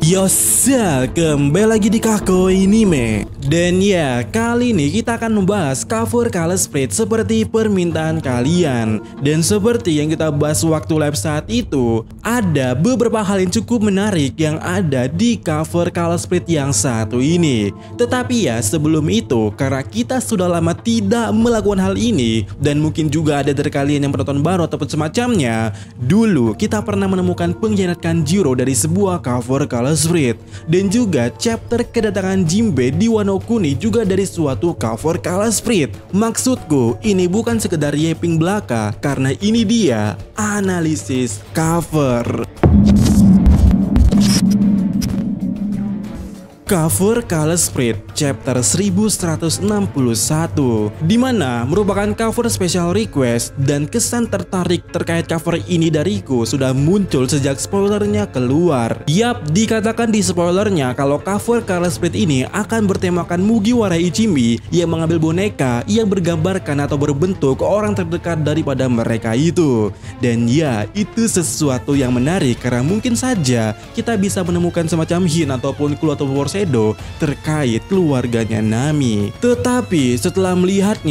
Yosa, kembali lagi di Kako Anime. Dan ya, kali ini kita akan membahas cover color spread seperti permintaan kalian. Dan seperti yang kita bahas waktu live saat itu, ada beberapa hal yang cukup menarik yang ada di cover color spread yang satu ini. Tetapi ya, sebelum itu, karena kita sudah lama tidak melakukan hal ini, dan mungkin juga ada dari kalian yang menonton baru ataupun semacamnya, dulu kita pernah menemukan pengkhianat Kanjuro dari sebuah cover color spread, dan juga chapter kedatangan Jinbe di Wano Kuni juga dari suatu cover color spread. Maksudku, ini bukan sekedar yaping belaka, karena ini dia analisis cover. Cover color spread chapter 1161, dimana merupakan cover special request, dan kesan tertarik terkait cover ini dariku sudah muncul sejak spoilernya keluar. Yap, dikatakan di spoilernya kalau cover color spread ini akan bertemakan Mugiwara Ichimi yang mengambil boneka yang bergambarkan atau berbentuk orang terdekat daripada mereka itu. Dan ya, itu sesuatu yang menarik karena mungkin saja kita bisa menemukan semacam hint ataupun clue atau terkait keluarganya Nami. Tetapi setelah melihat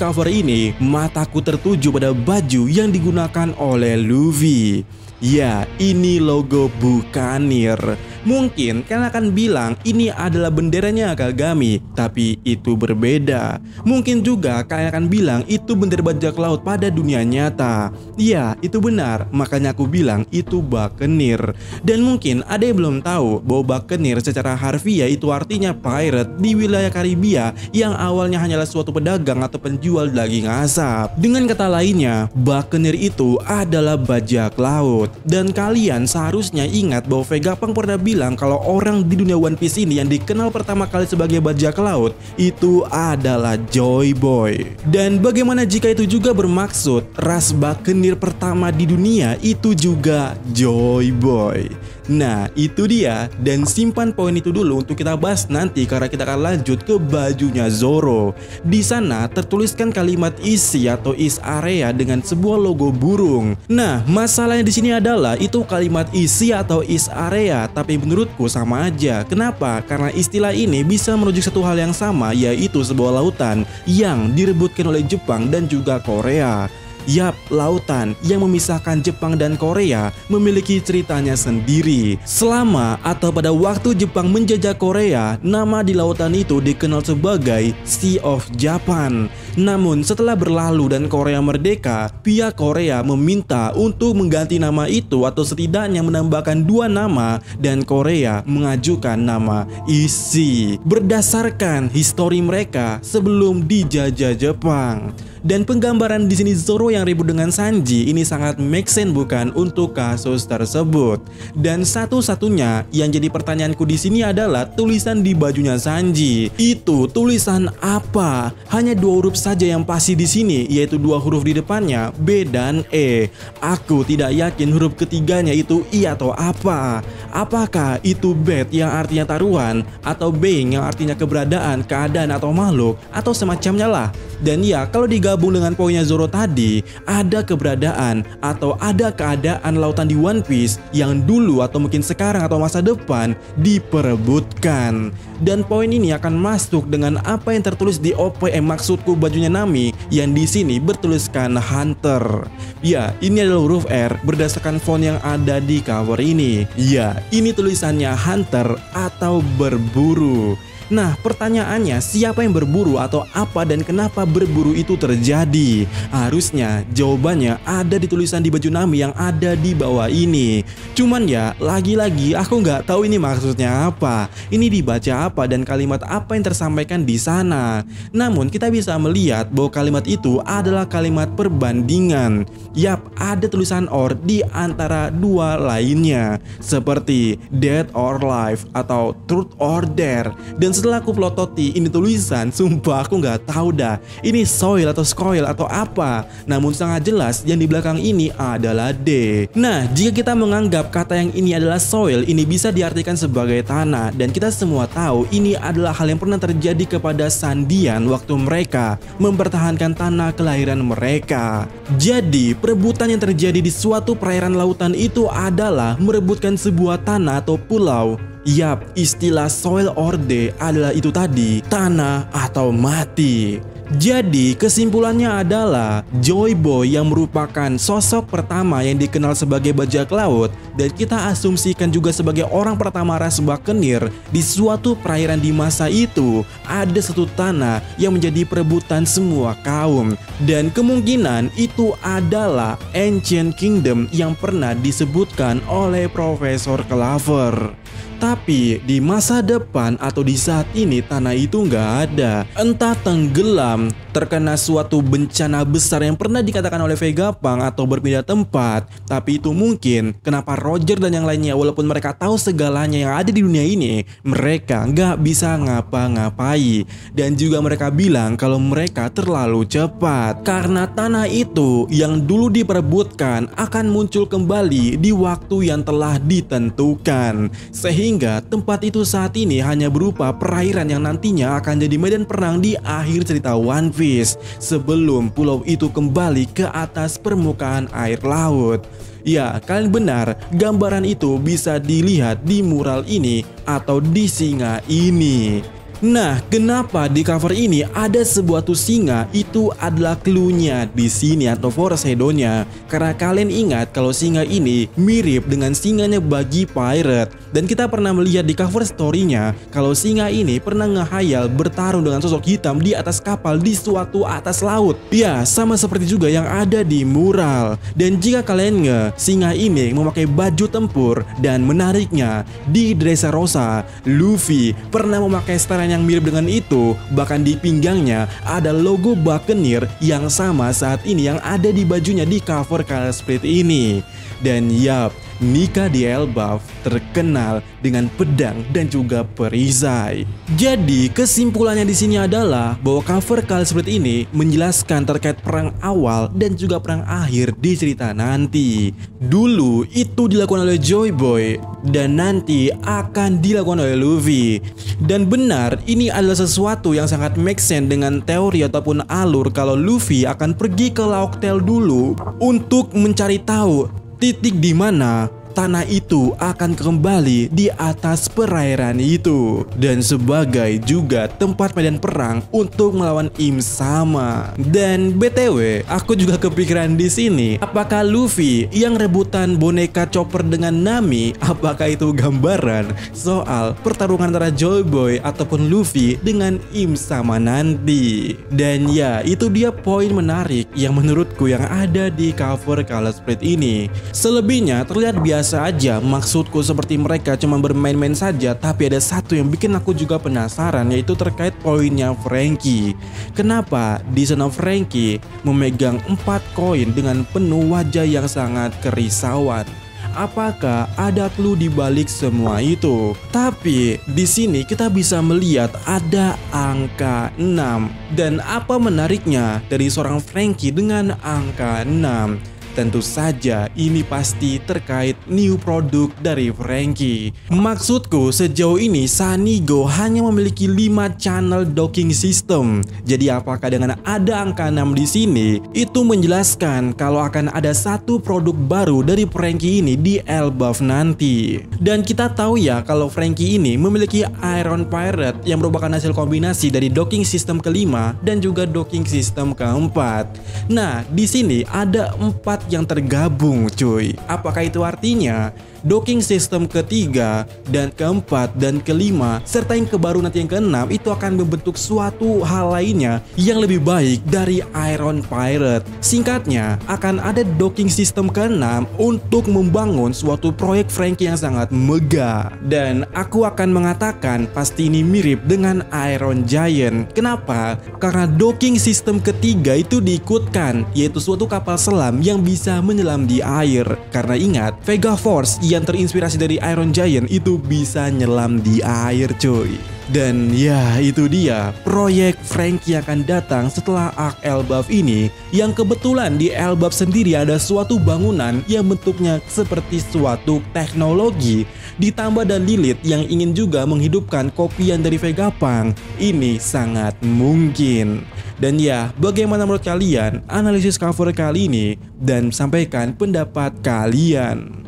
cover ini, mataku tertuju pada baju yang digunakan oleh Luffy. Ya, ini logo bukanir. Mungkin kalian akan bilang ini adalah benderanya Kagami, tapi itu berbeda. Mungkin juga kalian akan bilang itu bendera bajak laut pada dunia nyata. Ya, itu benar, makanya aku bilang itu buccaneer. Dan mungkin ada yang belum tahu bahwa buccaneer secara harfiah itu artinya pirate di wilayah Karibia yang awalnya hanyalah suatu pedagang atau penjual daging asap. Dengan kata lainnya, buccaneer itu adalah bajak laut. Dan kalian seharusnya ingat bahwa Vegapunk pernah bilang kalau orang di dunia One Piece ini yang dikenal pertama kali sebagai bajak laut itu adalah Joy Boy. Dan bagaimana jika itu juga bermaksud ras buccaneer pertama di dunia itu juga Joy Boy? Nah, itu dia, dan simpan poin itu dulu untuk kita bahas nanti karena kita akan lanjut ke bajunya Zoro. Di sana tertuliskan kalimat isi atau is area dengan sebuah logo burung. Nah, masalahnya di sini adalah itu kalimat isi atau is area, tapi menurutku sama aja. Kenapa? Karena istilah ini bisa merujuk satu hal yang sama, yaitu sebuah lautan yang direbutkan oleh Jepang dan juga Korea. Yap, lautan yang memisahkan Jepang dan Korea memiliki ceritanya sendiri. Selama atau pada waktu Jepang menjajah Korea, nama di lautan itu dikenal sebagai Sea of Japan. Namun setelah berlalu dan Korea merdeka, pihak Korea meminta untuk mengganti nama itu atau setidaknya menambahkan dua nama, dan Korea mengajukan nama Isi berdasarkan histori mereka sebelum dijajah Jepang. Dan penggambaran di sini Zoro yang ribut dengan Sanji ini sangat make sense bukan untuk kasus tersebut. Dan satu-satunya yang jadi pertanyaanku di sini adalah tulisan di bajunya Sanji. Itu tulisan apa? Hanya dua huruf saja yang pasti di sini, yaitu dua huruf di depannya, B dan E. Aku tidak yakin huruf ketiganya itu I atau apa. Apakah itu bet yang artinya taruhan, atau being yang artinya keberadaan, keadaan atau makhluk, atau semacamnya lah. Dan ya, kalau digabung dengan poinnya Zoro tadi, ada keberadaan atau ada keadaan lautan di One Piece yang dulu atau mungkin sekarang atau masa depan diperebutkan. Dan poin ini akan masuk dengan apa yang tertulis di OPM, maksudku bajunya Nami yang di sini bertuliskan Hunter. Ya, ini adalah huruf R berdasarkan font yang ada di cover ini. Ya, ini tulisannya Hunter atau berburu. Nah, pertanyaannya, siapa yang berburu atau apa dan kenapa berburu itu terjadi? Harusnya jawabannya ada di tulisan di baju Nami yang ada di bawah ini. Cuman ya, lagi-lagi aku nggak tahu ini maksudnya apa, ini dibaca apa dan kalimat apa yang tersampaikan di sana. Namun kita bisa melihat bahwa kalimat itu adalah kalimat perbandingan. Yap, ada tulisan or di antara dua lainnya, seperti dead or life atau truth or dare. Dan setelah aku pelototi ini tulisan, sumpah aku nggak tahu dah ini soil atau Force Coil atau apa. Namun sangat jelas yang di belakang ini adalah D. Nah, jika kita menganggap kata yang ini adalah soil, ini bisa diartikan sebagai tanah. Dan kita semua tahu ini adalah hal yang pernah terjadi kepada Sandian waktu mereka mempertahankan tanah kelahiran mereka. Jadi, perebutan yang terjadi di suatu perairan lautan itu adalah merebutkan sebuah tanah atau pulau. Yap, istilah soil or day adalah itu tadi, tanah atau mati. Jadi kesimpulannya adalah Joy Boy yang merupakan sosok pertama yang dikenal sebagai bajak laut dan kita asumsikan juga sebagai orang pertama ras Buccaneer di suatu perairan di masa itu, ada satu tanah yang menjadi perebutan semua kaum dan kemungkinan itu adalah Ancient Kingdom yang pernah disebutkan oleh Profesor Clover. Tapi di masa depan atau di saat ini tanah itu nggak ada. Entah tenggelam, terkena suatu bencana besar yang pernah dikatakan oleh Vegapunk atau berpindah tempat. Tapi itu mungkin kenapa Roger dan yang lainnya walaupun mereka tahu segalanya yang ada di dunia ini, mereka nggak bisa ngapa-ngapai. Dan juga mereka bilang kalau mereka terlalu cepat. Karena tanah itu yang dulu diperebutkan akan muncul kembali di waktu yang telah ditentukan. Sehingga tempat itu saat ini hanya berupa perairan yang nantinya akan jadi medan perang di akhir cerita One Piece sebelum pulau itu kembali ke atas permukaan air laut. Ya, kalian benar, gambaran itu bisa dilihat di mural ini atau di singa ini. Nah, kenapa di cover ini ada sebuah singa? Itu adalah clue-nya di sini atau foreshadow-nya. Karena kalian ingat kalau singa ini mirip dengan singanya Buggy Pirate. Dan kita pernah melihat di cover story-nya kalau singa ini pernah ngehayal bertarung dengan sosok hitam di atas kapal di suatu atas laut. Ya, sama seperti juga yang ada di mural. Dan jika kalian singa ini memakai baju tempur dan menariknya di Dressrosa, Luffy pernah memakai setelan yang mirip dengan itu, bahkan di pinggangnya ada logo Buccaneer yang sama saat ini yang ada di bajunya di cover Color Split ini. Dan yap, Nika di Elbaf terkenal dengan pedang dan juga perisai. Jadi kesimpulannya di sini adalah bahwa cover Color Split ini menjelaskan terkait perang awal dan juga perang akhir di cerita nanti. Dulu itu dilakukan oleh Joy Boy dan nanti akan dilakukan oleh Luffy. Dan benar, ini adalah sesuatu yang sangat make sense dengan teori ataupun alur kalau Luffy akan pergi ke Lauk Tale dulu untuk mencari tahu titik di mana tanah itu akan kembali di atas perairan itu dan sebagai juga tempat medan perang untuk melawan Im Sama. Dan BTW, aku juga kepikiran di sini, apakah Luffy yang rebutan boneka Chopper dengan Nami, apakah itu gambaran soal pertarungan antara Joy Boy ataupun Luffy dengan Im Sama nanti? Dan ya, itu dia poin menarik yang menurutku yang ada di cover Color Split ini. Selebihnya terlihat biasa aja, maksudku seperti mereka cuma bermain-main saja. Tapi ada satu yang bikin aku juga penasaran, yaitu terkait poinnya Franky. Kenapa di sana Franky memegang 4 koin dengan penuh wajah yang sangat kerisauan? Apakah ada clue di balik semua itu? Tapi di sini kita bisa melihat ada angka 6. Dan apa menariknya dari seorang Franky dengan angka 6? Tentu saja ini pasti terkait new produk dari Franky. Maksudku sejauh ini Sunny Go hanya memiliki 5 channel docking system. Jadi apakah dengan ada angka 6 di sini itu menjelaskan kalau akan ada satu produk baru dari Franky ini di Elbaf nanti. Dan kita tahu ya kalau Franky ini memiliki Iron Pirate yang merupakan hasil kombinasi dari docking system kelima dan juga docking system keempat. Nah, di sini ada 4 yang tergabung cuy. Apakah itu artinya docking system ketiga dan keempat dan kelima serta yang kebaru nanti yang keenam itu akan membentuk suatu hal lainnya yang lebih baik dari Iron Pirate? Singkatnya, akan ada docking system keenam untuk membangun suatu proyek Franky yang sangat megah. Dan aku akan mengatakan pasti ini mirip dengan Iron Giant. Kenapa? Karena docking system ketiga itu diikutkan, yaitu suatu kapal selam yang bisa menyelam di air. Karena ingat, Vega Force yang terinspirasi dari Iron Giant itu bisa nyelam di air cuy. Dan ya itu dia proyek Franky yang akan datang setelah Ark Elbaf ini, yang kebetulan di Elbaf sendiri ada suatu bangunan yang bentuknya seperti suatu teknologi, ditambah dan Lilith yang ingin juga menghidupkan kopian dari Vegapunk. Ini sangat mungkin. Dan ya, bagaimana menurut kalian analisis cover kali ini, dan sampaikan pendapat kalian.